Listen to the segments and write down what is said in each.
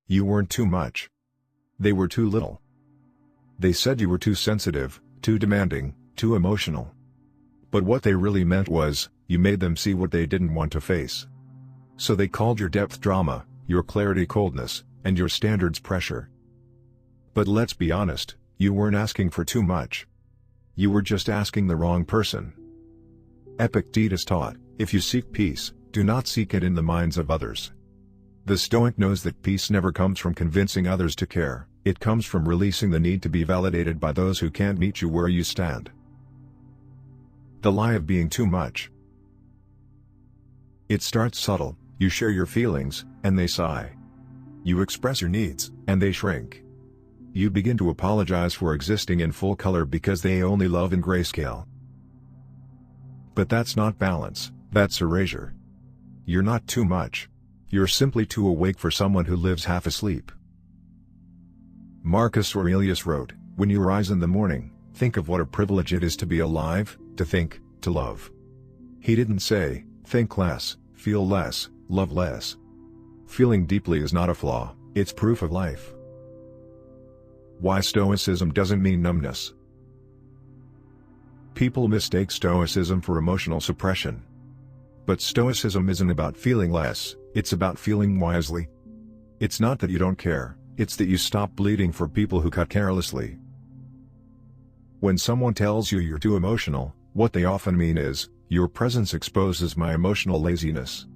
You weren't too much. They were too little. They said you were too sensitive, too demanding, too emotional. But what they really meant was, you made them see what they didn't want to face. So they called your depth drama, your clarity coldness, and your standards pressure. But let's be honest, you weren't asking for too much. You were just asking the wrong person. Epictetus taught, if you seek peace, do not seek it in the minds of others. The Stoic knows that peace never comes from convincing others to care, it comes from releasing the need to be validated by those who can't meet you where you stand. The lie of being too much. It starts subtle, you share your feelings, and they sigh. You express your needs, and they shrink. You begin to apologize for existing in full color because they only love in grayscale. But that's not balance, that's erasure. You're not too much. You're simply too awake for someone who lives half asleep. Marcus Aurelius wrote, when you rise in the morning, think of what a privilege it is to be alive, to think, to love. He didn't say, think less, feel less, love less. Feeling deeply is not a flaw, it's proof of life. Why Stoicism doesn't mean numbness. People mistake Stoicism for emotional suppression. But Stoicism isn't about feeling less, it's about feeling wisely. It's not that you don't care, it's that you stop bleeding for people who cut carelessly. When someone tells you you're too emotional, what they often mean is, your presence exposes my emotional laziness.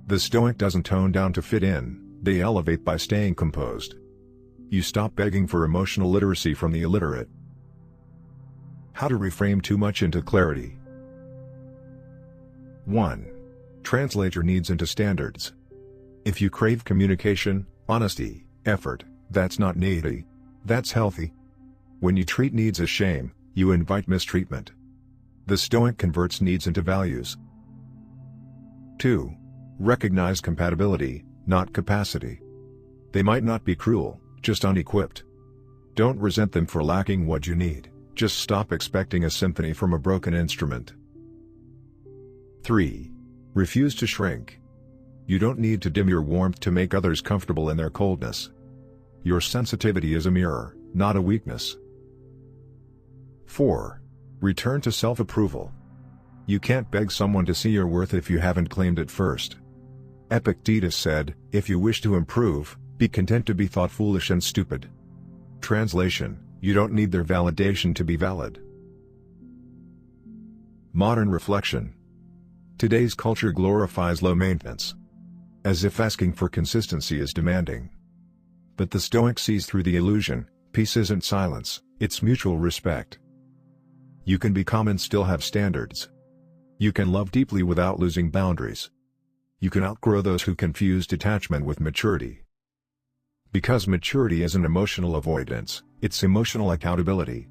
The Stoic doesn't tone down to fit in, they elevate by staying composed. You stop begging for emotional literacy from the illiterate. How to reframe too much into clarity. 1. Translate your needs into standards. If you crave communication, honesty, effort, that's not needy. That's healthy. When you treat needs as shame, you invite mistreatment. The Stoic converts needs into values. 2. Recognize compatibility, not capacity. They might not be cruel, just unequipped. Don't resent them for lacking what you need, just stop expecting a symphony from a broken instrument. 3. Refuse to shrink. You don't need to dim your warmth to make others comfortable in their coldness. Your sensitivity is a mirror, not a weakness. 4. Return to self-approval. You can't beg someone to see your worth if you haven't claimed it first. Epictetus said, if you wish to improve, be content to be thought foolish and stupid. Translation, you don't need their validation to be valid. Modern reflection. Today's culture glorifies low maintenance. As if asking for consistency is demanding. But the Stoic sees through the illusion, peace isn't silence, it's mutual respect. You can be calm and still have standards. You can love deeply without losing boundaries. You can outgrow those who confuse detachment with maturity. Because maturity isn't emotional avoidance, it's emotional accountability.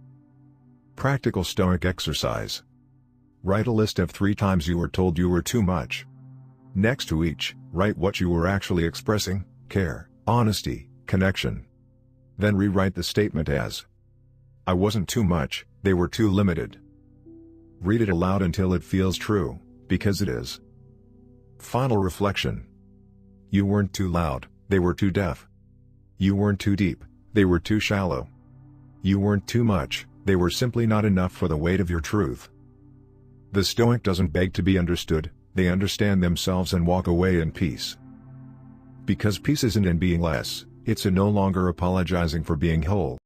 Practical Stoic exercise. Write a list of 3 times you were told you were too much. Next to each, write what you were actually expressing: care, honesty, connection. Then rewrite the statement as, I wasn't too much, they were too limited. Read it aloud until it feels true, because it is. Final reflection. You weren't too loud, they were too deaf. You weren't too deep, they were too shallow. You weren't too much, they were simply not enough for the weight of your truth. The Stoic doesn't beg to be understood, they understand themselves and walk away in peace. Because peace isn't in being less, it's in no longer apologizing for being whole.